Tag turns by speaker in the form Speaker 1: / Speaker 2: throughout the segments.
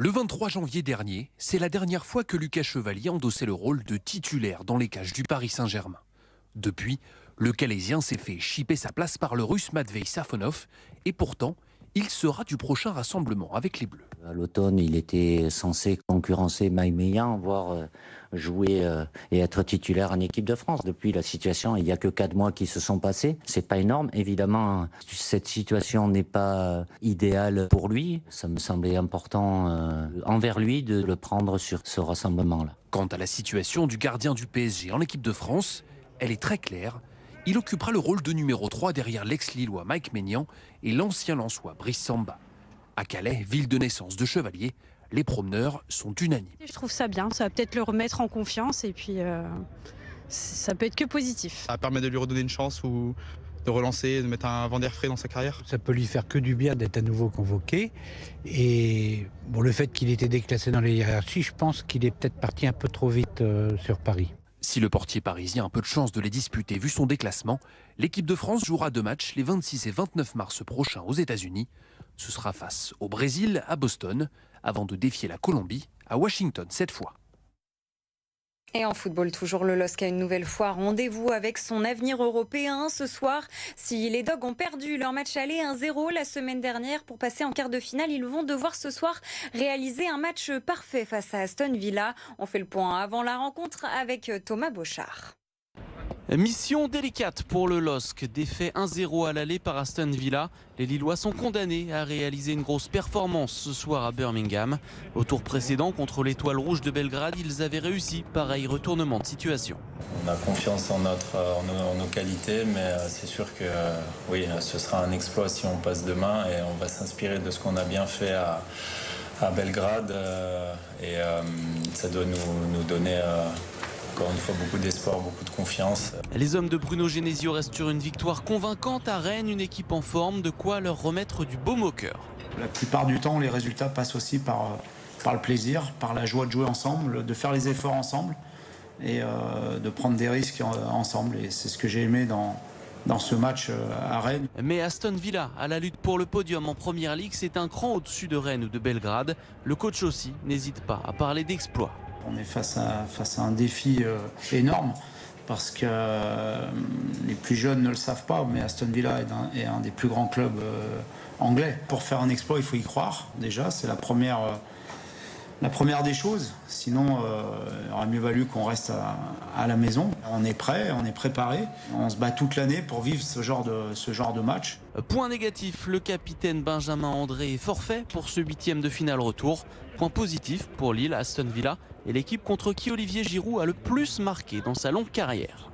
Speaker 1: Le 23 janvier dernier, c'est la dernière fois que Lucas Chevalier endossait le rôle de titulaire dans les cages du Paris Saint-Germain. Depuis, le Calaisien s'est fait chipper sa place par le Russe Matvei Safonov et pourtant, il sera du prochain rassemblement avec les Bleus.
Speaker 2: À l'automne, il était censé concurrencer Maïmeyan, voire jouer et être titulaire en équipe de France. Depuis la situation, il n'y a que 4 mois qui se sont passés. C'est pas énorme. Évidemment, cette situation n'est pas idéale pour lui. Ça me semblait important envers lui de le prendre sur ce rassemblement-là.
Speaker 1: Quant à la situation du gardien du PSG en équipe de France, elle est très claire. Il occupera le rôle de numéro 3 derrière l'ex-lillois Mike Maignan et l'ancien lensois Brice Samba. À Calais, ville de naissance de Chevalier, les promeneurs sont unanimes.
Speaker 3: Je trouve ça bien, ça va peut-être le remettre en confiance et puis ça peut être que positif.
Speaker 4: Ça permet de lui redonner une chance ou de relancer, de mettre un vent d'air frais dans sa carrière.
Speaker 5: Ça peut lui faire que du bien d'être à nouveau convoqué. Et bon, le fait qu'il était déclassé dans les hiérarchies, je pense qu'il est peut-être parti un peu trop vite sur Paris.
Speaker 1: Si le portier parisien a peu de chance de les disputer vu son déclassement, l'équipe de France jouera 2 matchs les 26 et 29 mars prochains aux États-Unis. Ce sera face au Brésil à Boston, avant de défier la Colombie à Washington cette fois.
Speaker 6: Et en football, toujours le LOSC a une nouvelle fois rendez-vous avec son avenir européen ce soir. Si les Dogs ont perdu leur match aller 1-0 la semaine dernière pour passer en quart de finale, ils vont devoir ce soir réaliser un match parfait face à Aston Villa. On fait le point avant la rencontre avec Thomas Bochard.
Speaker 7: Mission délicate pour le LOSC, défait 1-0 à l'aller par Aston Villa. Les Lillois sont condamnés à réaliser une grosse performance ce soir à Birmingham. Au tour précédent contre l'Étoile Rouge de Belgrade, ils avaient réussi pareil retournement de situation.
Speaker 8: On a confiance en nos qualités, mais c'est sûr que oui, ce sera un exploit si on passe demain et on va s'inspirer de ce qu'on a bien fait à Belgrade et ça doit nous donner encore une fois beaucoup d'espoir, beaucoup de confiance.
Speaker 7: Les hommes de Bruno Genesio restent sur une victoire convaincante à Rennes, une équipe en forme, de quoi leur remettre du baume au cœur.
Speaker 9: La plupart du temps, les résultats passent aussi par le plaisir, par la joie de jouer ensemble, de faire les efforts ensemble et de prendre des risques ensemble. Et c'est ce que j'ai aimé dans ce match à Rennes.
Speaker 7: Mais Aston Villa, à la lutte pour le podium en Première Ligue, c'est un cran au-dessus de Rennes ou de Belgrade. Le coach aussi n'hésite pas à parler d'exploit.
Speaker 9: On est face à un défi énorme parce que les plus jeunes ne le savent pas, mais Aston Villa est un des plus grands clubs anglais. Pour faire un exploit, il faut y croire déjà, c'est la première des choses. Sinon, il aurait mieux valu qu'on reste à la maison. On est prêt, on est préparé. On se bat toute l'année pour vivre ce genre de match.
Speaker 7: Point négatif, le capitaine Benjamin André est forfait pour ce 8e de finale retour. Point positif pour Lille, Aston Villa et l'équipe contre qui Olivier Giroud a le plus marqué dans sa longue carrière.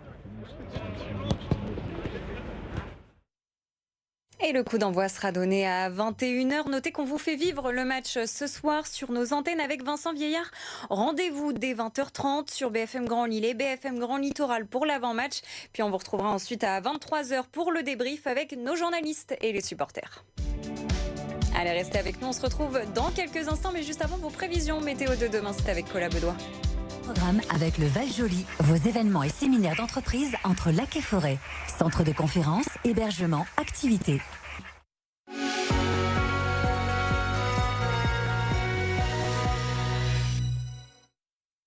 Speaker 6: Et le coup d'envoi sera donné à 21h. Notez qu'on vous fait vivre le match ce soir sur nos antennes avec Vincent Vieillard. Rendez-vous dès 20h30 sur BFM Grand Lille et BFM Grand Littoral pour l'avant-match. Puis on vous retrouvera ensuite à 23h pour le débrief avec nos journalistes et les supporters. Allez, restez avec nous, on se retrouve dans quelques instants, mais juste avant vos prévisions météo de demain, c'est avec Cola Bedois.
Speaker 10: Programme avec le Val-Joli, vos événements et séminaires d'entreprise entre lac et forêt. Centre de conférences, hébergement, activités.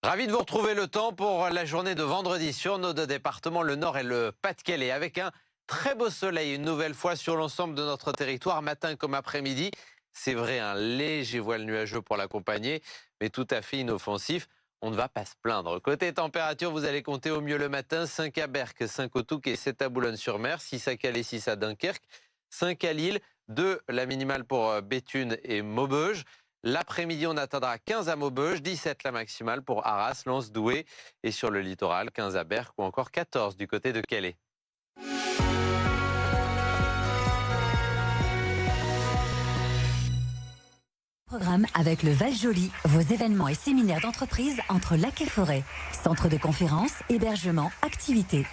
Speaker 11: Ravi de vous retrouver le temps pour la journée de vendredi sur nos 2 départements, le Nord et le Pas-de-Calais, avec un très beau soleil une nouvelle fois sur l'ensemble de notre territoire, matin comme après-midi. C'est vrai, un léger voile nuageux pour l'accompagner, mais tout à fait inoffensif. On ne va pas se plaindre. Côté température, vous allez compter au mieux le matin 5 à Berck, 5 au Touquet, 7 à Boulogne-sur-Mer, 6 à Calais, 6 à Dunkerque, 5 à Lille, 2 la minimale pour Béthune et Maubeuge. L'après-midi, on atteindra 15 à Maubeuge, 17 la maximale pour Arras, Lens, Douai et sur le littoral, 15 à Berck ou encore 14 du côté de Calais.
Speaker 10: Programme avec le Val-Joli, vos événements et séminaires d'entreprise entre lac et forêt. Centre de conférences, hébergement, activités.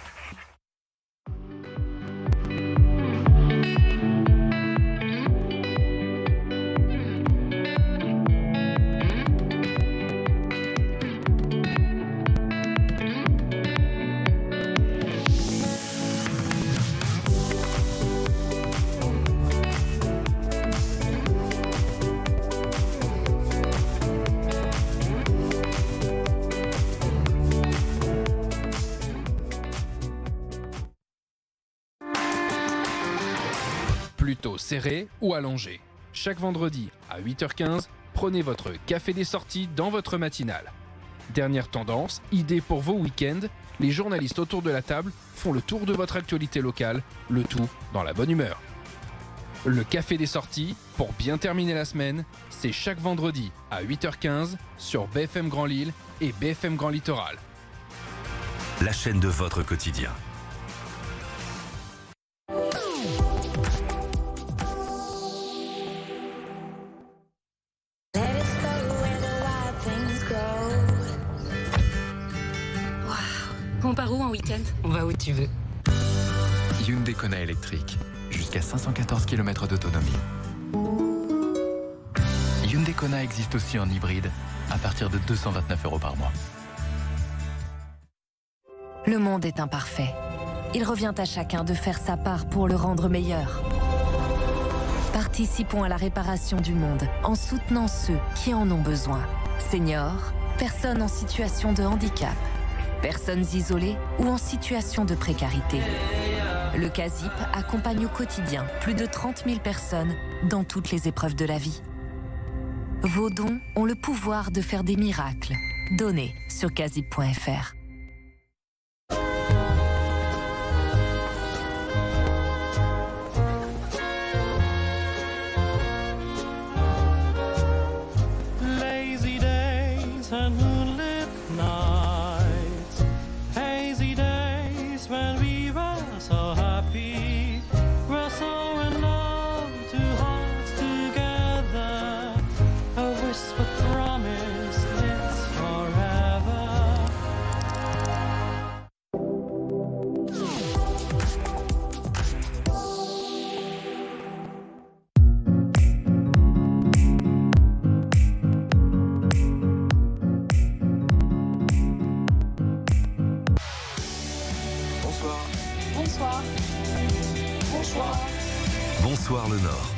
Speaker 12: plutôt serré ou allongé. Chaque vendredi à 8h15, prenez votre café des sorties dans votre matinale. Dernière tendance, idée pour vos week-ends, les journalistes autour de la table font le tour de votre actualité locale, le tout dans la bonne humeur. Le café des sorties, pour bien terminer la semaine, c'est chaque vendredi à 8h15 sur BFM Grand Lille et BFM Grand Littoral.
Speaker 13: La chaîne de votre quotidien.
Speaker 14: On part où en week-end?
Speaker 15: On va où tu veux.
Speaker 16: Hyundai Kona électrique. Jusqu'à 514 km d'autonomie. Hyundai Kona existe aussi en hybride, à partir de 229 € par mois.
Speaker 17: Le monde est imparfait. Il revient à chacun de faire sa part pour le rendre meilleur. Participons à la réparation du monde en soutenant ceux qui en ont besoin. Seniors, personnes en situation de handicap, personnes isolées ou en situation de précarité. Le CASIP accompagne au quotidien plus de 30 000 personnes dans toutes les épreuves de la vie. Vos dons ont le pouvoir de faire des miracles. Donnez sur casip.fr.
Speaker 18: Lazy days and moonlit nights, hazy days when we were so happy, we're so in love, two hearts together, a whispered promise, it's forever.
Speaker 16: Bonsoir.
Speaker 6: Bonsoir. Bonsoir.
Speaker 13: Bonsoir le Nord.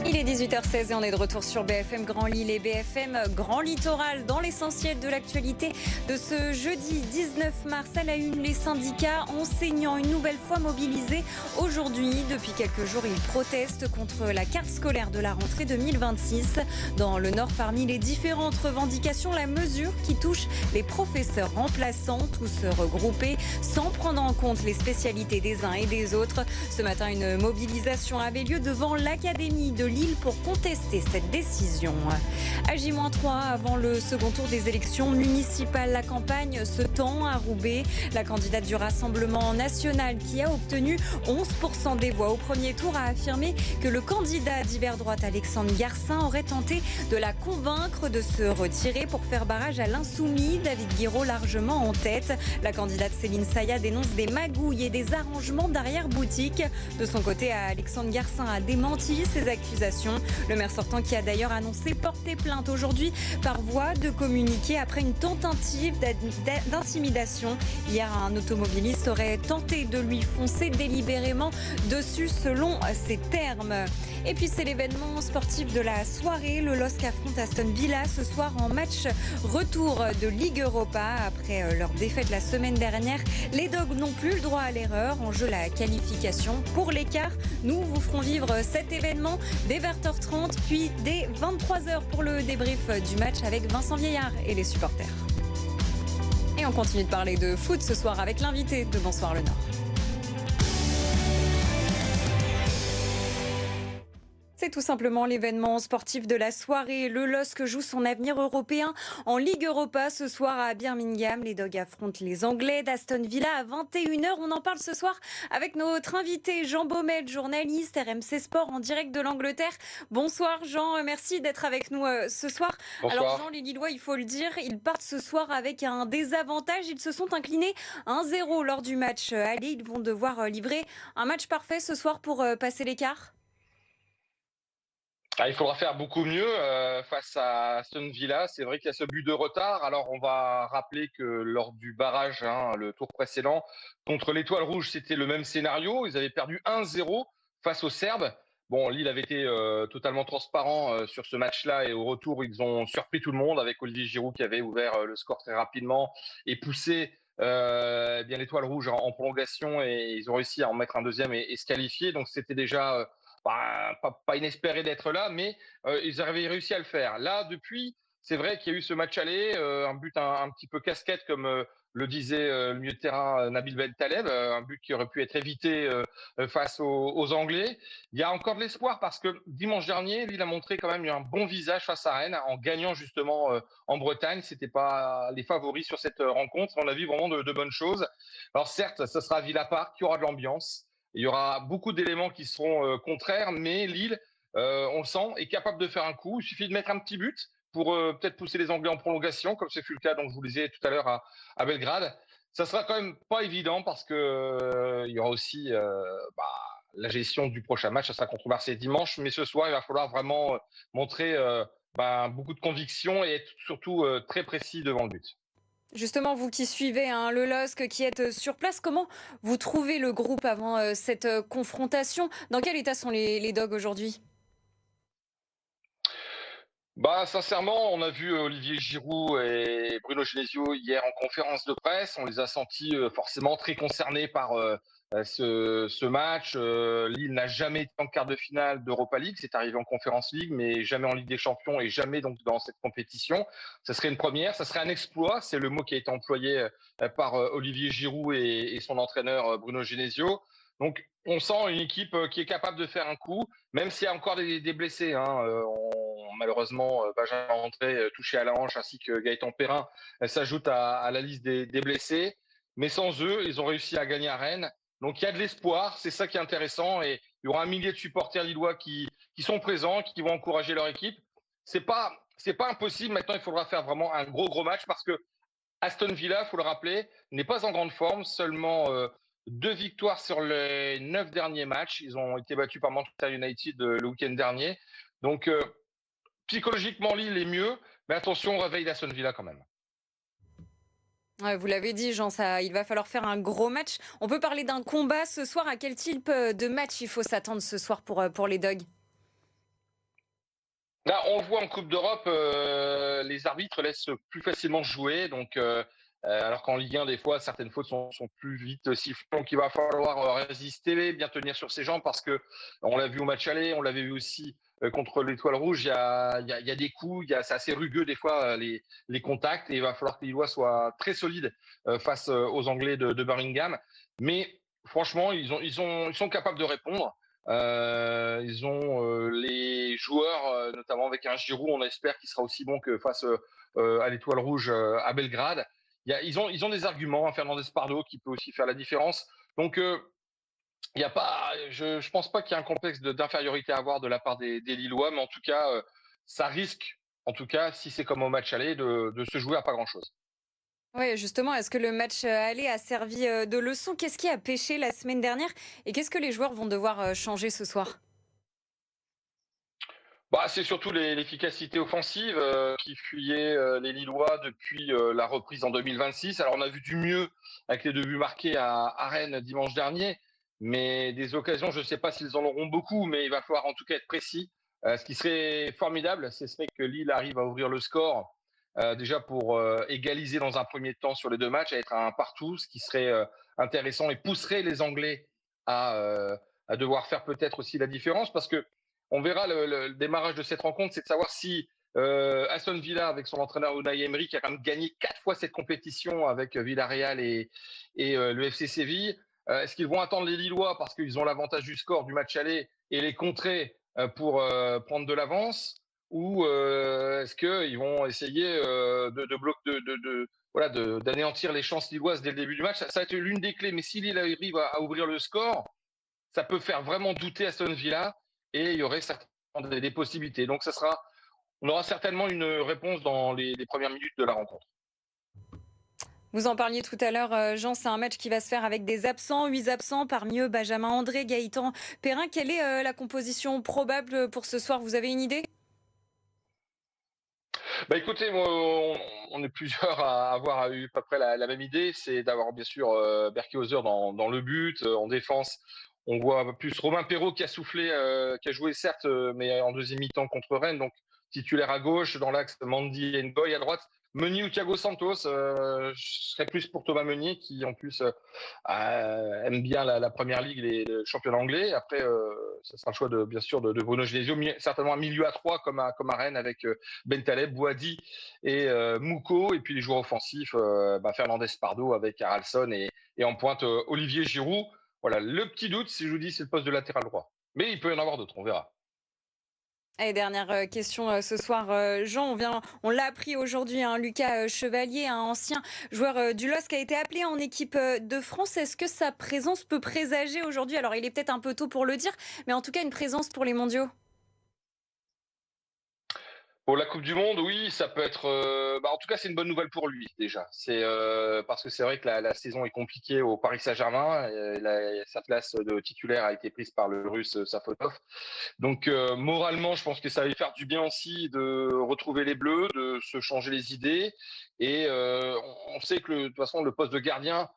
Speaker 6: Il est 18h16 et on est de retour sur BFM Grand Lille et BFM Grand Littoral dans l'essentiel de l'actualité de ce jeudi 19 mars. À la une, les syndicats enseignants une nouvelle fois mobilisés aujourd'hui. Depuis quelques jours, ils protestent contre la carte scolaire de la rentrée 2026. Dans le Nord, parmi les différentes revendications, la mesure qui touche les professeurs remplaçants, tous regroupés sans prendre en compte les spécialités des uns et des autres. Ce matin, une mobilisation avait lieu devant l'Académie de Lille pour contester cette décision. À J-3 avant le second tour des élections municipales, la campagne se tend à Roubaix. La candidate du Rassemblement national qui a obtenu 11% des voix au premier tour a affirmé que le candidat d'hiver droite Alexandre Garcin aurait tenté de la convaincre de se retirer pour faire barrage à l'insoumis David Guiraud largement en tête. La candidate Céline Saya dénonce des magouilles et des arrangements d'arrière-boutique. De son côté, Alexandre Garcin a démenti ces accusations. Le maire sortant qui a d'ailleurs annoncé porter plainte aujourd'hui par voie de communiqué après une tentative d'intimidation. Hier, un automobiliste aurait tenté de lui foncer délibérément dessus selon ses termes. Et puis c'est l'événement sportif de la soirée. Le LOSC affronte Aston Villa ce soir en match retour de Ligue Europa. Après leur défaite la semaine dernière, les Dogs n'ont plus le droit à l'erreur. En jeu la qualification pour l'écart. Nous vous ferons vivre cet événement dès 20h30 puis dès 23h pour le débrief du match avec Vincent Vieillard et les supporters. Et on continue de parler de foot ce soir avec l'invité de Bonsoir le Nord. C'est tout simplement l'événement sportif de la soirée. Le LOSC joue son avenir européen en Ligue Europa ce soir à Birmingham. Les Dogs affrontent les Anglais d'Aston Villa à 21h. On en parle ce soir avec notre invité Jean Baumel, journaliste RMC Sport en direct de l'Angleterre. Bonsoir Jean, merci d'être avec nous ce soir.
Speaker 19: Bonsoir.
Speaker 6: Alors Jean, les Lillois, il faut le dire, ils partent ce soir avec un désavantage. Ils se sont inclinés 1-0 lors du match aller. Ils vont devoir livrer un match parfait ce soir pour passer l'écart.
Speaker 19: Il faudra faire beaucoup mieux face à Aston Villa. C'est vrai qu'il y a ce but de retard. Alors, on va rappeler que lors du barrage, le tour précédent, contre l'Étoile Rouge, c'était le même scénario. Ils avaient perdu 1-0 face aux Serbes. Bon, Lille avait été totalement transparent sur ce match-là et au retour, ils ont surpris tout le monde avec Olivier Giroud qui avait ouvert le score très rapidement et poussé eh bien l'Étoile Rouge en prolongation et ils ont réussi à en mettre un deuxième et se qualifier. Donc c'était déjà pas inespéré d'être là, mais ils avaient réussi à le faire. Là, depuis, c'est vrai qu'il y a eu ce match aller, un but un petit peu casquette, comme le disait le milieu de terrain Nabil Ben Taleb, un but qui aurait pu être évité face aux Anglais. Il y a encore de l'espoir parce que dimanche dernier, Lille a montré quand même un bon visage face à Rennes en gagnant justement en Bretagne. C'était pas les favoris sur cette rencontre. On a vu vraiment de bonnes choses. Alors certes, ce sera Villa Park, qui aura de l'ambiance. Il y aura beaucoup d'éléments qui seront contraires, mais Lille, on le sent, est capable de faire un coup. Il suffit de mettre un petit but pour peut-être pousser les Anglais en prolongation, comme ce fut le cas, donc je vous le disais tout à l'heure, à Belgrade. Ça sera quand même pas évident parce que il y aura aussi la gestion du prochain match. Ça sera contre Marseille dimanche, mais ce soir, il va falloir vraiment montrer beaucoup de conviction et être surtout très précis devant le but.
Speaker 6: Justement, vous qui suivez le LOSC, qui êtes sur place, comment vous trouvez le groupe avant cette confrontation? Dans quel état sont les Dogs aujourd'hui?
Speaker 19: Sincèrement, on a vu Olivier Giroud et Bruno Genesio hier en conférence de presse. On les a sentis forcément très concernés par ce match. Lille n'a jamais été en quart de finale d'Europa League. C'est arrivé en Conference League, mais jamais en Ligue des Champions et jamais donc dans cette compétition. Ça serait une première, ça serait un exploit. C'est le mot qui a été employé par Olivier Giroud et son entraîneur Bruno Genesio. Donc, on sent une équipe qui est capable de faire un coup, même s'il y a encore des blessés. Malheureusement, Benjamin André touché à la hanche ainsi que Gaëtan Perrin s'ajoute à la liste des blessés. Mais sans eux, ils ont réussi à gagner à Rennes. Donc il y a de l'espoir, c'est ça qui est intéressant. Et il y aura un millier de supporters lillois qui sont présents, qui vont encourager leur équipe. C'est pas impossible. Maintenant, il faudra faire vraiment un gros match parce que Aston Villa, il faut le rappeler, n'est pas en grande forme. Seulement 2 victoires sur les 9 derniers matchs. Ils ont été battus par Manchester United le week-end dernier. Donc psychologiquement, Lille est mieux, mais attention au réveil d'Aston Villa quand même.
Speaker 6: Ouais, vous l'avez dit, Jean, il va falloir faire un gros match. On peut parler d'un combat ce soir. À quel type de match il faut s'attendre ce soir pour les Dogs?
Speaker 19: Là, on le voit en Coupe d'Europe, les arbitres laissent plus facilement jouer. Donc, alors qu'en Ligue 1, des fois, certaines fautes sont plus vite sifflées. Donc, il va falloir résister, bien tenir sur ses jambes parce que on l'a vu au match aller, on l'avait vu aussi contre l'Étoile Rouge. Il y a des coups, c'est assez rugueux des fois les contacts et il va falloir que les Lillois soient très solides face aux Anglais de Birmingham. Mais franchement, ils sont capables de répondre. Ils ont les joueurs, notamment avec un Giroud, on espère qu'il sera aussi bon que face à l'Étoile Rouge à Belgrade. Ils ont des arguments, Fernandez Pardo qui peut aussi faire la différence. Donc il y a pas, je pense pas qu'il y ait un complexe d'infériorité à avoir de la part des Lillois, mais en tout cas ça risque, en tout cas si c'est comme au match aller, de se jouer à pas grand chose.
Speaker 6: Oui, justement, est-ce que le match aller a servi de leçon? Qu'est-ce qui a pêché la semaine dernière et qu'est-ce que les joueurs vont devoir changer ce soir?
Speaker 19: C'est surtout l'efficacité offensive qui fuyait les Lillois depuis la reprise en 2026. Alors on a vu du mieux avec les 2 buts marqués à Rennes dimanche dernier, mais des occasions, je ne sais pas s'ils en auront beaucoup, mais il va falloir en tout cas être précis. Ce qui serait formidable, ce serait que Lille arrive à ouvrir le score déjà pour égaliser dans un premier temps sur les 2 matchs, à être un partout, ce qui serait intéressant et pousserait les Anglais à devoir faire peut-être aussi la différence parce que on verra le démarrage de cette rencontre, c'est de savoir si Aston Villa, avec son entraîneur Unai Emery, qui a quand même gagné 4 fois cette compétition avec Villarreal et le FC Séville, est-ce qu'ils vont attendre les Lillois parce qu'ils ont l'avantage du score du match aller et les contrer pour prendre de l'avance, ou est-ce qu'ils vont essayer d'anéantir les chances lilloises dès le début du match? Ça va être l'une des clés, mais si Lille arrive à ouvrir le score, ça peut faire vraiment douter Aston Villa. Et il y aurait certainement des possibilités. Donc, on aura certainement une réponse dans les premières minutes de la rencontre.
Speaker 6: Vous en parliez tout à l'heure, Jean, c'est un match qui va se faire avec des absents, 8 absents, parmi eux Benjamin André, Gaëtan Perrin. Quelle est la composition probable pour ce soir? Vous avez une idée?
Speaker 19: Écoutez, on est plusieurs à avoir eu à peu près la même idée. C'est d'avoir bien sûr Berkehauser dans le but, en défense. On voit plus Romain Perraud qui a soufflé, qui a joué certes, mais en deuxième mi-temps contre Rennes. Donc titulaire à gauche, dans l'axe Mandy et Ngoy à droite. Meunier ou Thiago Santos, je serais plus pour Thomas Meunier qui en plus aime bien la Première Ligue, le championnat anglais. Après, ça sera le choix bien sûr de Bruno Genesio, certainement un milieu à 3 comme à Rennes avec Bentaleb, Bouhaddi et Mouko, et puis les joueurs offensifs, Fernandez Pardo avec Haralson et en pointe Olivier Giroud. Voilà, le petit doute, si je vous dis, c'est le poste de latéral droit. Mais il peut y en avoir d'autres, on verra.
Speaker 6: Et dernière question ce soir, Jean, on l'a appris aujourd'hui, Lucas Chevalier, un ancien joueur du LOSC, a été appelé en équipe de France. Est-ce que sa présence peut présager aujourd'hui, alors il est peut-être un peu tôt pour le dire, mais en tout cas une présence pour les mondiaux?
Speaker 19: Pour la Coupe du Monde, oui, ça peut être. En tout cas, c'est une bonne nouvelle pour lui déjà. C'est parce que c'est vrai que la saison est compliquée au Paris Saint-Germain. Sa place de titulaire a été prise par le Russe Safonov. Donc moralement, je pense que ça va lui faire du bien aussi de retrouver les Bleus, de se changer les idées. Et on sait que de toute façon, le poste de gardien,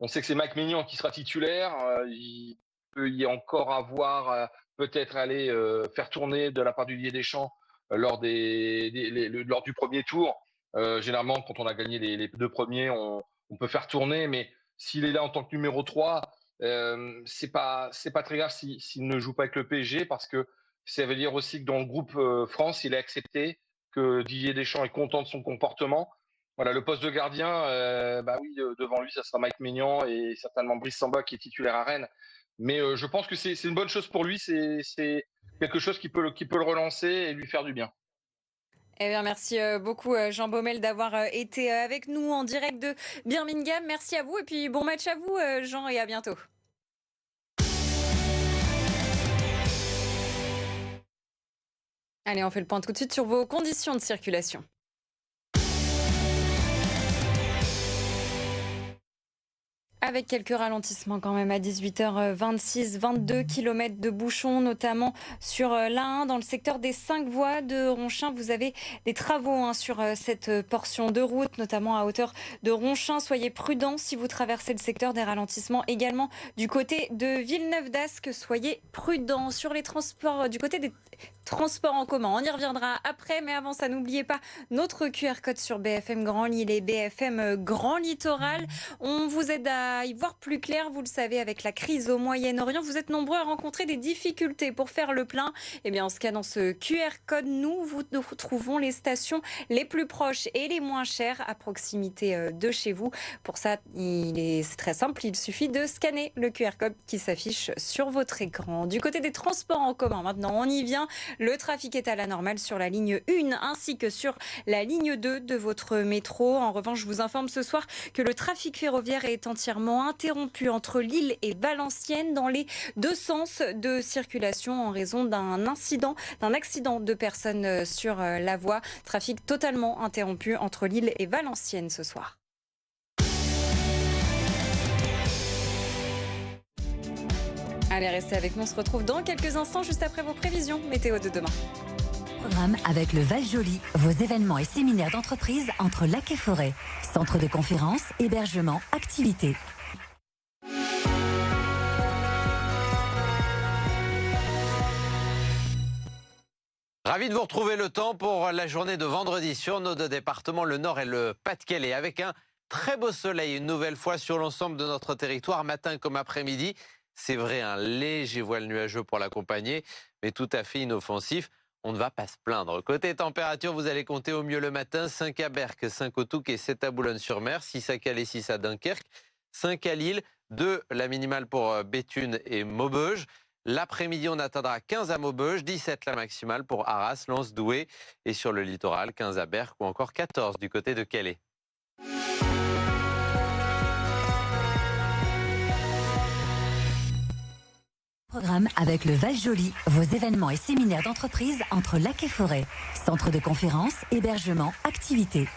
Speaker 19: on sait que c'est Mike Maignan qui sera titulaire. Il peut y encore avoir peut-être aller faire tourner de la part du Didier Deschamps lors du premier tour. Généralement, quand on a gagné les 2 premiers, on peut faire tourner, mais s'il est là en tant que numéro 3, c'est pas très grave s'il ne joue pas avec le PSG, parce que ça veut dire aussi que dans le groupe France, il a accepté que Didier Deschamps est content de son comportement. Voilà, le poste de gardien, devant lui, ça sera Mike Maignan et certainement Brice Samba qui est titulaire à Rennes. Mais je pense que c'est une bonne chose pour lui, c'est quelque chose qui peut le relancer et lui faire du bien.
Speaker 6: Eh bien, merci beaucoup Jean Baumel d'avoir été avec nous en direct de Birmingham. Merci à vous et puis bon match à vous Jean, et à bientôt. Allez, on fait le point tout de suite sur vos conditions de circulation. Avec quelques ralentissements quand même à 18h26, 22 km de bouchons, notamment sur l'A1 dans le secteur des 5 voies de Ronchin. Vous avez des travaux sur cette portion de route, notamment à hauteur de Ronchin. Soyez prudents si vous traversez le secteur, des ralentissements également du côté de Villeneuve-d'Ascq. Soyez prudents sur les transports, du côté des transports en commun. On y reviendra après, mais avant ça, n'oubliez pas notre QR code sur BFM Grand Lille et BFM Grand Littoral. On vous aide à y voir plus clair, vous le savez, avec la crise au Moyen-Orient. Vous êtes nombreux à rencontrer des difficultés pour faire le plein. Eh bien, en scannant ce QR code, nous trouvons les stations les plus proches et les moins chères à proximité de chez vous. Pour ça, c'est très simple, il suffit de scanner le QR code qui s'affiche sur votre écran. Du côté des transports en commun, maintenant, on y vient. Le trafic est à la normale sur la ligne 1 ainsi que sur la ligne 2 de votre métro. En revanche, je vous informe ce soir que le trafic ferroviaire est entièrement interrompu entre Lille et Valenciennes dans les 2 sens de circulation en raison d'un accident de personnes sur la voie. Trafic totalement interrompu entre Lille et Valenciennes ce soir. Allez, restez avec nous, on se retrouve dans quelques instants, juste après vos prévisions météo de demain.
Speaker 10: Programme avec le Val-Joli, vos événements et séminaires d'entreprise entre lac et forêt. Centre de conférences, hébergement, activités.
Speaker 11: Ravi de vous retrouver le temps pour la journée de vendredi sur nos 2 départements, le Nord et le Pas-de-Calais, avec un très beau soleil une nouvelle fois sur l'ensemble de notre territoire, matin comme après-midi. C'est vrai, un léger voile nuageux pour l'accompagner, mais tout à fait inoffensif. On ne va pas se plaindre. Côté température, vous allez compter au mieux le matin 5 à Berck, 5 au Touquet, 7 à Boulogne-sur-Mer, 6 à Calais, 6 à Dunkerque, 5 à Lille, 2 la minimale pour Béthune et Maubeuge. L'après-midi, on atteindra 15 à Maubeuge, 17 la maximale pour Arras, Lens, Douai. Et sur le littoral, 15 à Berck ou encore 14 du côté de Calais.
Speaker 10: Programme avec le Val-Joli, vos événements et séminaires d'entreprise entre lac et forêt. Centre de conférences, hébergement, activités.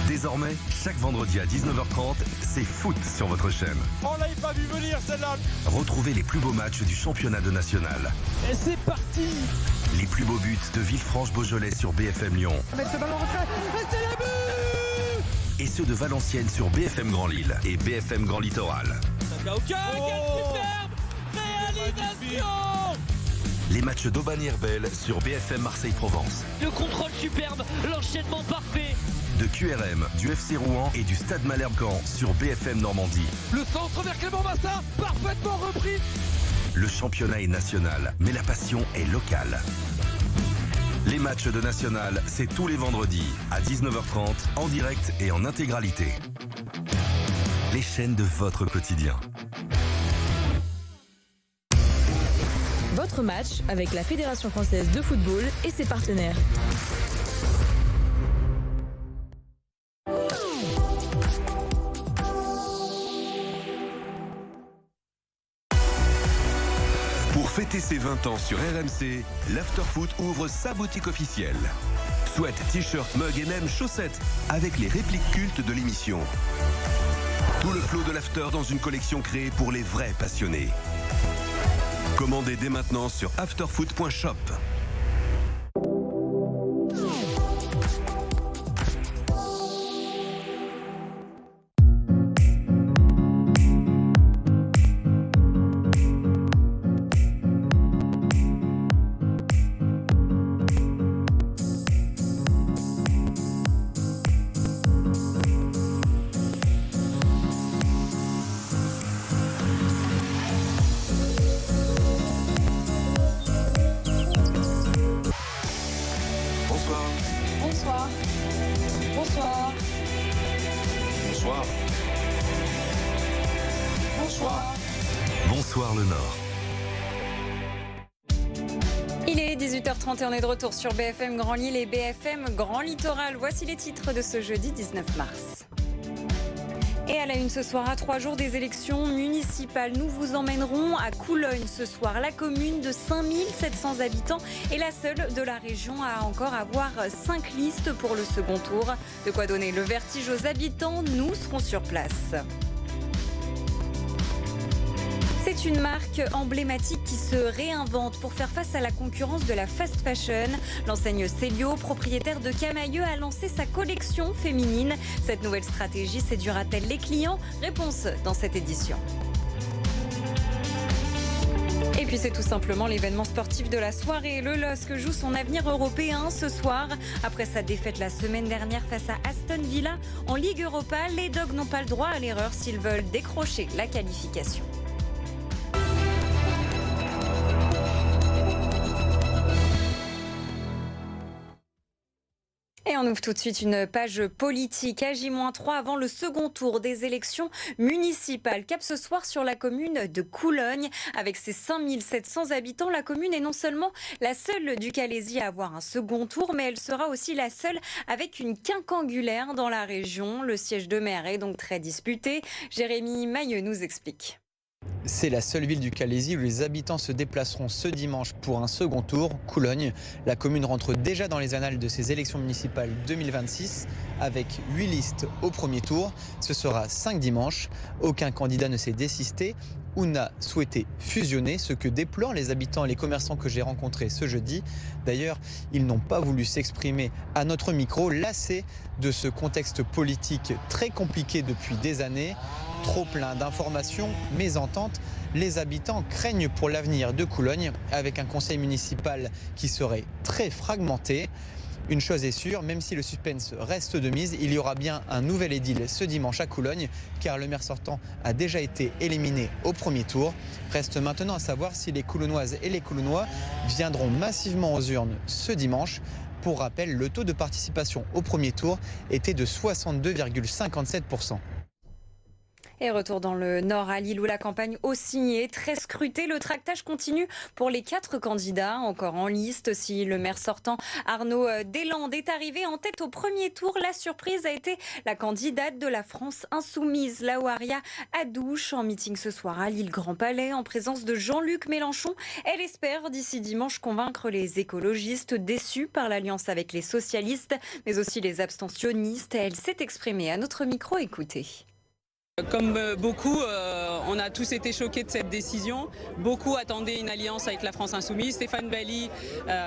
Speaker 13: Désormais, chaque vendredi à 19h30, c'est foot sur votre chaîne.
Speaker 18: On l'avait pas vu venir celle-là.
Speaker 13: Retrouvez les plus beaux matchs du championnat de national.
Speaker 18: Et c'est parti.
Speaker 13: Les plus beaux buts de Villefranche-Beaujolais sur BFM Lyon.
Speaker 18: Avec ce ballon retrait, et c'est le but.
Speaker 13: Et ceux de Valenciennes sur BFM Grand Lille et BFM Grand Littoral.
Speaker 18: Quelle superbe réalisation.
Speaker 13: Les matchs d'Aubagne-Herbel sur BFM Marseille-Provence.
Speaker 15: Le contrôle superbe, l'enchaînement parfait.
Speaker 13: De QRM, du FC Rouen et du Stade Malherbe-Caen sur BFM Normandie.
Speaker 18: Le centre vers Clément Massa, parfaitement repris.
Speaker 13: Le championnat est national, mais la passion est locale. Les matchs de National, c'est tous les vendredis à 19h30 en direct et en intégralité. Les chaînes de votre quotidien.
Speaker 20: Votre match avec la Fédération française de football et ses partenaires.
Speaker 13: Pour fêter ses 20 ans sur RMC, l'Afterfoot ouvre sa boutique officielle. Sweat, t-shirt, mug et même chaussettes avec les répliques cultes de l'émission. Tout le flot de l'After dans une collection créée pour les vrais passionnés. Commandez dès maintenant sur afterfoot.shop. Bonsoir le Nord.
Speaker 6: Il est 18h30 et on est de retour sur BFM Grand Lille et BFM Grand Littoral. Voici les titres de ce jeudi 19 mars. Et à la une ce soir, à 3 jours des élections municipales, nous vous emmènerons à Coulogne ce soir. La commune de 5700 habitants est la seule de la région à encore avoir 5 listes pour le second tour. De quoi donner le vertige aux habitants, nous serons sur place. C'est une marque emblématique qui se réinvente pour faire face à la concurrence de la fast fashion. L'enseigne Célio, propriétaire de Camailleux, a lancé sa collection féminine. Cette nouvelle stratégie séduira-t-elle les clients? Réponse dans cette édition. Et puis c'est tout simplement l'événement sportif de la soirée. Le LOSC joue son avenir européen ce soir. Après sa défaite la semaine dernière face à Aston Villa en Ligue Europa, les Dogs n'ont pas le droit à l'erreur s'ils veulent décrocher la qualification. Et on ouvre tout de suite une page politique à J-3 avant le second tour des élections municipales. Cap ce soir sur la commune de Coulogne. Avec ses 5700 habitants, la commune est non seulement la seule du Calaisis à avoir un second tour, mais elle sera aussi la seule avec une quinquangulaire dans la région. Le siège de maire est donc très disputé. Jérémy Mailleux nous explique.
Speaker 21: C'est la seule ville du Calaisis où les habitants se déplaceront ce dimanche pour un second tour, Coulogne. La commune rentre déjà dans les annales de ces élections municipales 2026 avec 8 listes au premier tour. Ce sera 5 dimanches. Aucun candidat ne s'est désisté ou n'a souhaité fusionner, ce que déplorent les habitants et les commerçants que j'ai rencontrés ce jeudi. D'ailleurs, ils n'ont pas voulu s'exprimer à notre micro, lassés de ce contexte politique très compliqué depuis des années. Trop plein d'informations, mésententes. Les habitants craignent pour l'avenir de Coulogne avec un conseil municipal qui serait très fragmenté. Une chose est sûre, même si le suspense reste de mise, il y aura bien un nouvel édile ce dimanche à Coulogne, car le maire sortant a déjà été éliminé au premier tour. Reste maintenant à savoir si les Coulonnoises et les Coulonnois viendront massivement aux urnes ce dimanche. Pour rappel, le taux de participation au premier tour était de 62,57%.
Speaker 6: Et retour dans le Nord à Lille où la campagne aussi est très scrutée. Le tractage continue pour les 4 candidats encore en liste. Si le maire sortant Arnaud Deslandes est arrivé en tête au premier tour, la surprise a été la candidate de la France insoumise, Laouaria Adouche, en meeting ce soir à Lille Grand Palais en présence de Jean-Luc Mélenchon. Elle espère d'ici dimanche convaincre les écologistes déçus par l'alliance avec les socialistes, mais aussi les abstentionnistes. Elle s'est exprimée à notre micro. Écoutez.
Speaker 2: Comme beaucoup, on a tous été choqués de cette décision. Beaucoup attendaient une alliance avec la France Insoumise. Stéphane Bailly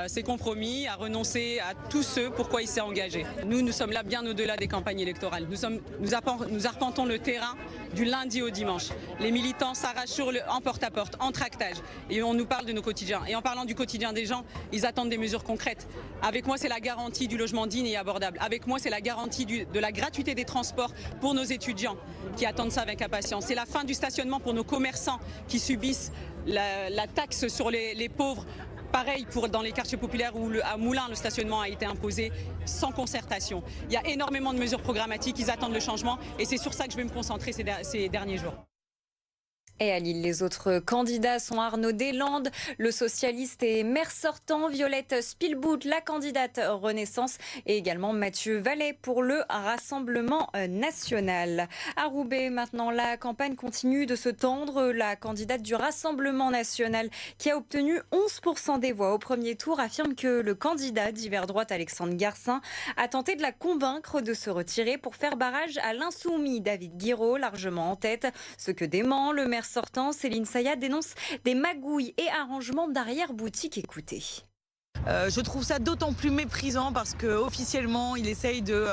Speaker 2: s'est compromis, a renoncé à tous ceux pourquoi il s'est engagé. Nous sommes là bien au-delà des campagnes électorales. Nous arpentons le terrain du lundi au dimanche. Les militants s'arrachent en porte-à-porte, en tractage. Et on nous parle de nos quotidiens. Et en parlant du quotidien des gens, ils attendent des mesures concrètes. Avec moi, c'est la garantie du logement digne et abordable. Avec moi, c'est la garantie de la gratuité des transports pour nos étudiants qui attendent ça avec impatience. C'est la fin du stationnement pour nos commerçants qui subissent la taxe sur les pauvres. Pareil dans les quartiers populaires où à Moulins, le stationnement a été imposé sans concertation. Il y a énormément de mesures programmatiques, ils attendent le changement et c'est sur ça que je vais me concentrer ces derniers jours.
Speaker 6: Et à Lille, les autres candidats sont Arnaud Deslandes, le socialiste et maire sortant, Violette Spielbout, la candidate Renaissance, et également Mathieu Vallet pour le Rassemblement national. À Roubaix, maintenant, la campagne continue de se tendre. La candidate du Rassemblement national, qui a obtenu 11% des voix au premier tour, affirme que le candidat d'hiver droite, Alexandre Garcin, a tenté de la convaincre de se retirer pour faire barrage à l'insoumis David Guiraud, largement en tête. Ce que dément le maire sortant, Céline Sayat dénonce des magouilles et arrangements d'arrière-boutique. Écoutez.
Speaker 22: Je trouve ça d'autant plus méprisant parce qu'officiellement, il essaye de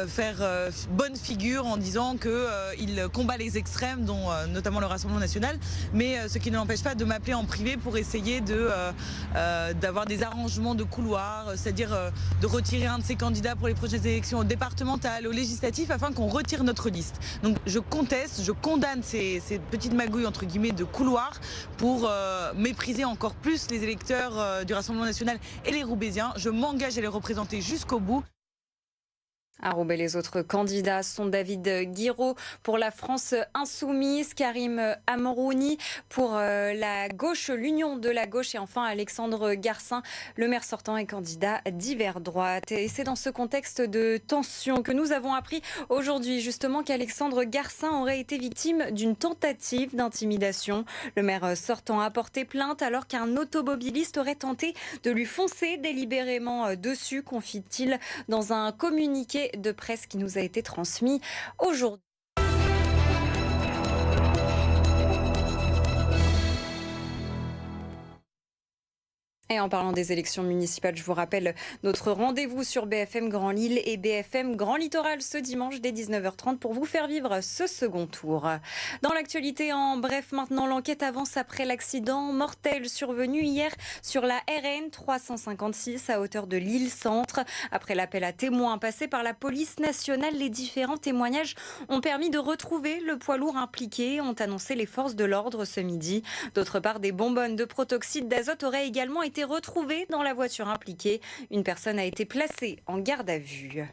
Speaker 22: faire bonne figure en disant qu'il combat les extrêmes, dont notamment le Rassemblement national, mais ce qui ne l'empêche pas de m'appeler en privé pour essayer d'avoir des arrangements de couloir, c'est-à-dire de retirer un de ses candidats pour les prochaines élections départementales, aux législatives, afin qu'on retire notre liste. Donc je conteste, je condamne ces petites magouilles entre guillemets de couloir pour mépriser encore plus les électeurs du Rassemblement national et les Roubaisiens. Je m'engage à les représenter jusqu'au bout.
Speaker 6: À Roubaix, les autres candidats sont David Guiraud pour la France insoumise, Karim Amrouni pour la gauche, l'Union de la gauche, et enfin Alexandre Garcin, le maire sortant et candidat d'hiver droite. Et c'est dans ce contexte de tension que nous avons appris aujourd'hui justement qu'Alexandre Garcin aurait été victime d'une tentative d'intimidation. Le maire sortant a porté plainte alors qu'un automobiliste aurait tenté de lui foncer délibérément dessus, confie-t-il dans un communiqué de presse qui nous a été transmis aujourd'hui. Et en parlant des élections municipales, je vous rappelle notre rendez-vous sur BFM Grand Lille et BFM Grand Littoral ce dimanche dès 19h30 pour vous faire vivre ce second tour. Dans l'actualité, en bref, maintenant, l'enquête avance après l'accident mortel survenu hier sur la RN 356 à hauteur de Lille Centre. Après l'appel à témoins passé par la police nationale, les différents témoignages ont permis de retrouver le poids lourd impliqué, ont annoncé les forces de l'ordre ce midi. D'autre part, des bonbonnes de protoxyde d'azote auraient également été retrouvées dans la voiture impliquée. Une personne a été placée en garde à vue.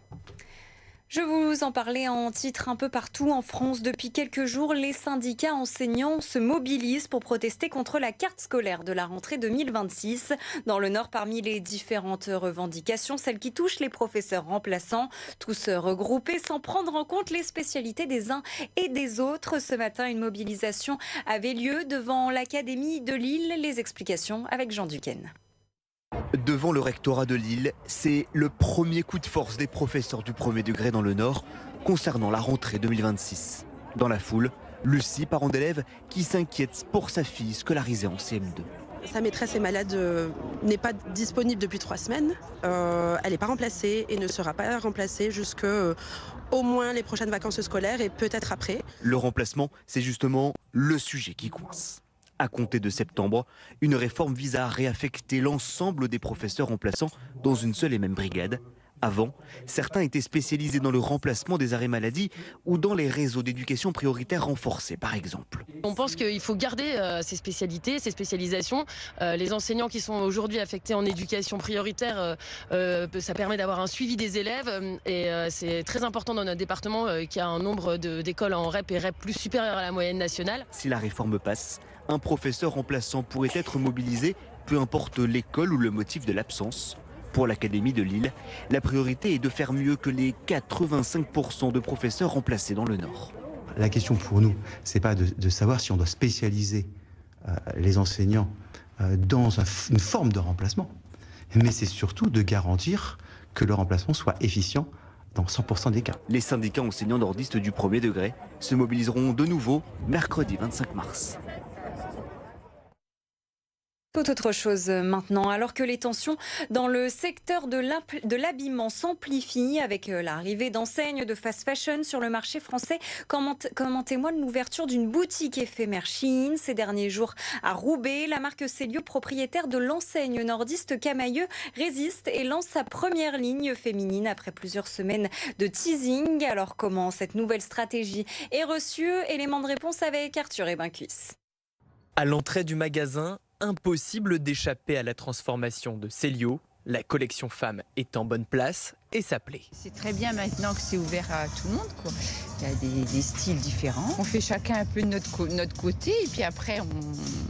Speaker 6: Je vous en parlais en titre un peu partout en France. Depuis quelques jours, les syndicats enseignants se mobilisent pour protester contre la carte scolaire de la rentrée 2026. Dans le Nord, parmi les différentes revendications, celles qui touchent les professeurs remplaçants, tous regroupés sans prendre en compte les spécialités des uns et des autres. Ce matin, une mobilisation avait lieu devant l'Académie de Lille. Les explications avec Jean Duquesne.
Speaker 23: Devant le rectorat de Lille, c'est le premier coup de force des professeurs du premier degré dans le Nord concernant la rentrée 2026. Dans la foule, Lucie, parent d'élève, qui s'inquiète pour sa fille scolarisée en CM2.
Speaker 24: Sa maîtresse est malade, n'est pas disponible depuis 3 semaines. Elle n'est pas remplacée et ne sera pas remplacée jusqu'au moins les prochaines vacances scolaires et peut-être après. Le
Speaker 23: remplacement, c'est justement le sujet qui coince. À compter de septembre, une réforme vise à réaffecter l'ensemble des professeurs remplaçants dans une seule et même brigade. Avant, certains étaient spécialisés dans le remplacement des arrêts maladie ou dans les réseaux d'éducation prioritaire renforcés, par exemple.
Speaker 25: On pense qu'il faut garder ces spécialités, ces spécialisations. Les enseignants qui sont aujourd'hui affectés en éducation prioritaire, ça permet d'avoir un suivi des élèves. Et c'est très important dans notre département qui a un nombre d'écoles en REP et REP plus supérieur à la moyenne nationale.
Speaker 23: Si la réforme passe, un professeur remplaçant pourrait être mobilisé, peu importe l'école ou le motif de l'absence. Pour l'Académie de Lille, la priorité est de faire mieux que les 85% de professeurs remplacés dans le Nord.
Speaker 26: La question pour nous, c'est pas de savoir si on doit spécialiser les enseignants dans une forme de remplacement, mais c'est surtout de garantir que le remplacement soit efficient dans 100% des cas.
Speaker 23: Les syndicats enseignants nordistes du premier degré se mobiliseront de nouveau mercredi 25 mars.
Speaker 6: Tout autre chose maintenant, alors que les tensions dans le secteur de l'habillement s'amplifient avec l'arrivée d'enseignes de fast fashion sur le marché français, comme en témoigne l'ouverture d'une boutique éphémère Shein ces derniers jours à Roubaix. La marque Célio, propriétaire de l'enseigne nordiste Camailleux, résiste et lance sa première ligne féminine après plusieurs semaines de teasing. Alors comment cette nouvelle stratégie est reçue? Élément de réponse avec Arthur Ebincuisse.
Speaker 1: À l'entrée du magasin, impossible d'échapper à la transformation de Célio. La collection femme est en bonne place et ça plaît.
Speaker 3: C'est très bien maintenant que c'est ouvert à tout le monde, quoi. Il y a des styles différents. On fait chacun un peu de notre côté et puis après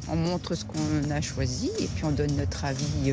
Speaker 3: on montre ce qu'on a choisi et puis on donne notre avis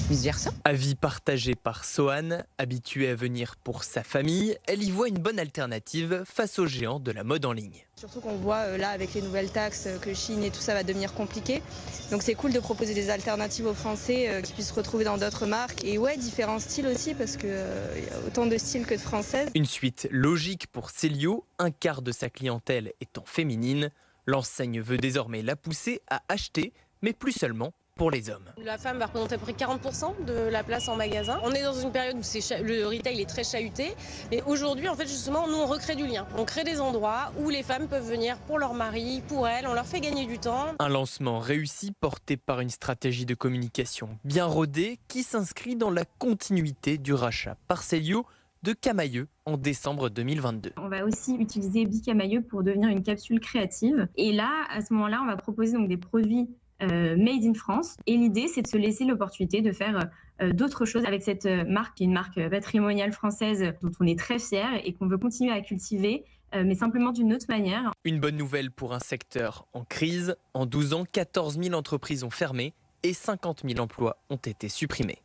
Speaker 3: vice-versa.
Speaker 1: Avis partagé par Sohan, habituée à venir pour sa famille, elle y voit une bonne alternative face aux géants de la mode en ligne.
Speaker 4: Surtout qu'on voit là avec les nouvelles taxes que Chine et tout ça va devenir compliqué. Donc c'est cool de proposer des alternatives aux Français qui puissent se retrouver dans d'autres marques. Et ouais, différents styles aussi parce qu'il y a autant de styles que de françaises.
Speaker 1: Une suite logique pour Célio, un quart de sa clientèle étant féminine. L'enseigne veut désormais la pousser à acheter, mais plus seulement pour les hommes.
Speaker 25: La femme va représenter à peu près 40% de la place en magasin. On est dans une période où le retail est très chahuté. Et aujourd'hui, en fait, justement, nous, on recrée du lien. On crée des endroits où les femmes peuvent venir pour leur mari, pour elles. On leur fait gagner du temps.
Speaker 1: Un lancement réussi porté par une stratégie de communication bien rodée qui s'inscrit dans la continuité du rachat par Célio de Camailleux en décembre 2022.
Speaker 5: On va aussi utiliser Bicamailleux pour devenir une capsule créative. Et là, à ce moment-là, on va proposer donc des produits made in France. Et l'idée, c'est de se laisser l'opportunité de faire d'autres choses avec cette marque, qui est une marque patrimoniale française dont on est très fiers et qu'on veut continuer à cultiver, mais simplement d'une autre manière.
Speaker 1: Une bonne nouvelle pour un secteur en crise. En 12 ans, 14 000 entreprises ont fermé et 50 000 emplois ont été supprimés.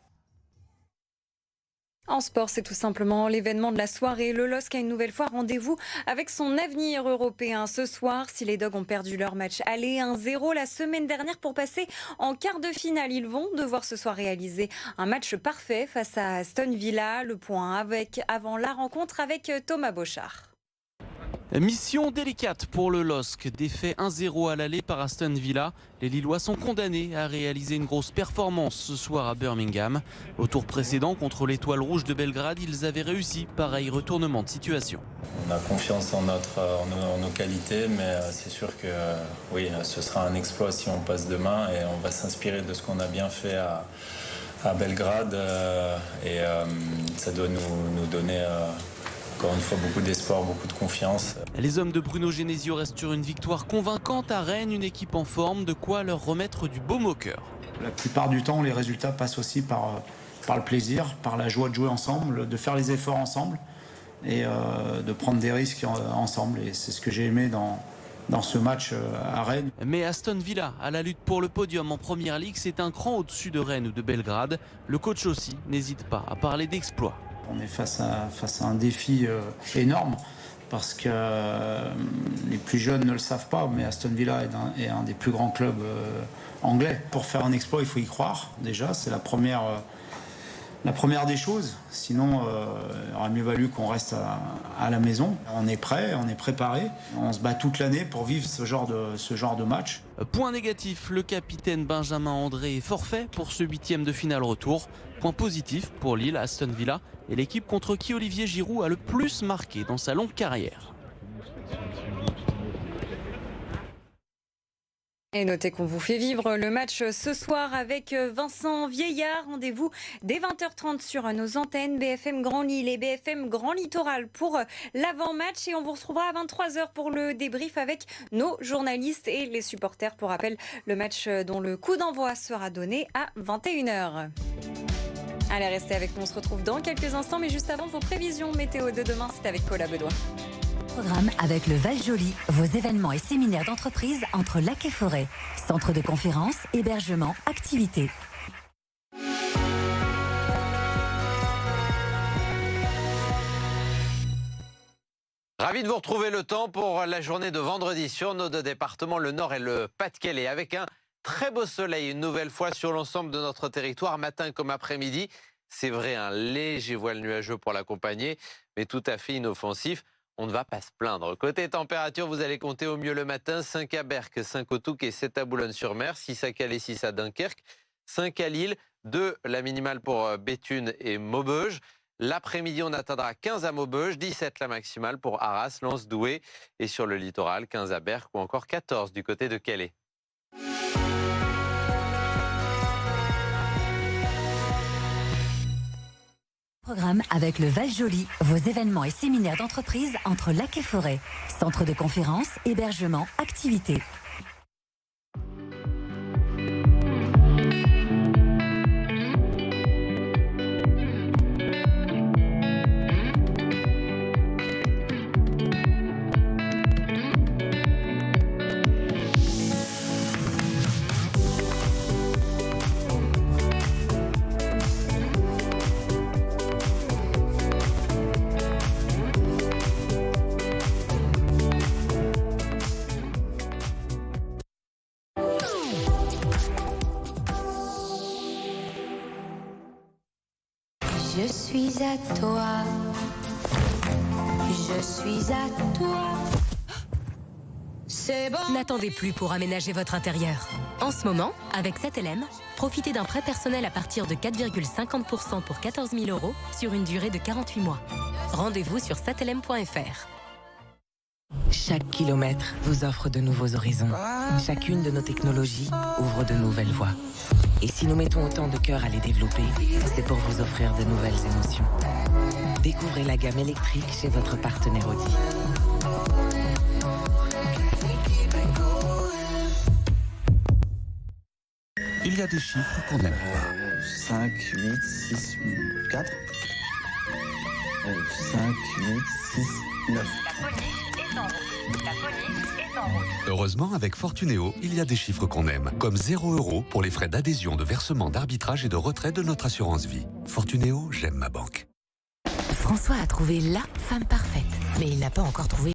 Speaker 6: En sport, c'est tout simplement l'événement de la soirée. Le LOSC a une nouvelle fois rendez-vous avec son avenir européen ce soir. Si les Dogs ont perdu leur match aller 1-0 la semaine dernière pour passer en quart de finale, ils vont devoir ce soir réaliser un match parfait face à Aston Villa. Le point avant la rencontre avec Thomas Bochard.
Speaker 7: Mission délicate pour le LOSC. Défait 1-0 à l'aller par Aston Villa. Les Lillois sont condamnés à réaliser une grosse performance ce soir à Birmingham. Au tour précédent contre l'Étoile Rouge de Belgrade, ils avaient réussi pareil retournement de situation.
Speaker 8: On a confiance en nos qualités, mais c'est sûr que oui, ce sera un exploit si on passe demain et on va s'inspirer de ce qu'on a bien fait à Belgrade et ça doit nous donner encore une fois beaucoup d'espoir, beaucoup de confiance.
Speaker 7: Les hommes de Bruno Genesio restent sur une victoire convaincante à Rennes, une équipe en forme, de quoi leur remettre du baume au cœur.
Speaker 9: La plupart du temps, les résultats passent aussi par le plaisir, par la joie de jouer ensemble, de faire les efforts ensemble et de prendre des risques ensemble. Et c'est ce que j'ai aimé dans ce match à Rennes.
Speaker 7: Mais Aston Villa, à la lutte pour le podium en Première Ligue, c'est un cran au-dessus de Rennes ou de Belgrade. Le coach aussi n'hésite pas à parler d'exploit.
Speaker 9: On est face à un défi énorme parce que les plus jeunes ne le savent pas, mais Aston Villa est un des plus grands clubs anglais. Pour faire un exploit, il faut y croire déjà, c'est la première des choses. Sinon, il aurait mieux valu qu'on reste à la maison. On est prêt, on est préparé. On se bat toute l'année pour vivre ce genre de match.
Speaker 7: Point négatif, le capitaine Benjamin André est forfait pour ce 8e de finale retour. Point positif pour Lille, Aston Villa et l'équipe contre qui Olivier Giroud a le plus marqué dans sa longue carrière.
Speaker 6: Et notez qu'on vous fait vivre le match ce soir avec Vincent Vieillard. Rendez-vous dès 20h30 sur nos antennes BFM Grand Lille et BFM Grand Littoral pour l'avant-match. Et on vous retrouvera à 23h pour le débrief avec nos journalistes et les supporters. Pour rappel, le match dont le coup d'envoi sera donné à 21h. Allez, restez avec nous, on se retrouve dans quelques instants. Mais juste avant, vos prévisions météo de demain, c'est avec Cola Bedoin.
Speaker 10: Programme avec le Val-Joli, vos événements et séminaires d'entreprise entre lac et forêt. Centre de conférences, hébergement, activités.
Speaker 11: Ravi de vous retrouver le temps pour la journée de vendredi sur nos deux départements, le Nord et le Pas-de-Calais, avec un très beau soleil une nouvelle fois sur l'ensemble de notre territoire, matin comme après-midi. C'est vrai, un léger voile nuageux pour l'accompagner, mais tout à fait inoffensif. On ne va pas se plaindre. Côté température, vous allez compter au mieux le matin 5 à Berck, 5 au Touquet, 7 à Boulogne-sur-Mer, 6 à Calais, 6 à Dunkerque, 5 à Lille, 2 la minimale pour Béthune et Maubeuge. L'après-midi, on atteindra 15 à Maubeuge, 17 la maximale pour Arras, Lens, Douai. Et sur le littoral, 15 à Berck ou encore 14 du côté de Calais.
Speaker 10: Programme avec le Val-Joli, vos événements et séminaires d'entreprise entre lac et forêt. Centre de conférences, hébergement, activités.
Speaker 12: Je suis à toi, je suis à toi. C'est bon.
Speaker 14: N'attendez plus pour aménager votre intérieur. En ce moment, avec 7LM, profitez d'un prêt personnel à partir de 4,50% pour 14 000 € sur une durée de 48 mois. Rendez-vous sur 7lm.fr.
Speaker 15: Chaque kilomètre vous offre de nouveaux horizons. Chacune de nos technologies ouvre de nouvelles voies. Et si nous mettons autant de cœur à les développer, c'est pour vous offrir de nouvelles émotions. Découvrez la gamme électrique chez votre partenaire Audi.
Speaker 16: Il y a des chiffres qu'on n'aime pas. 5, 8, 6, 4. 5, 8, 6, 9.
Speaker 12: La police est en route. La police est en route.
Speaker 13: Heureusement, avec Fortunéo, il y a des chiffres qu'on aime, comme 0 € pour les frais d'adhésion, de versement, d'arbitrage et de retrait de notre assurance vie. Fortunéo, j'aime ma banque.
Speaker 14: François a trouvé la femme parfaite, mais il n'a pas encore trouvé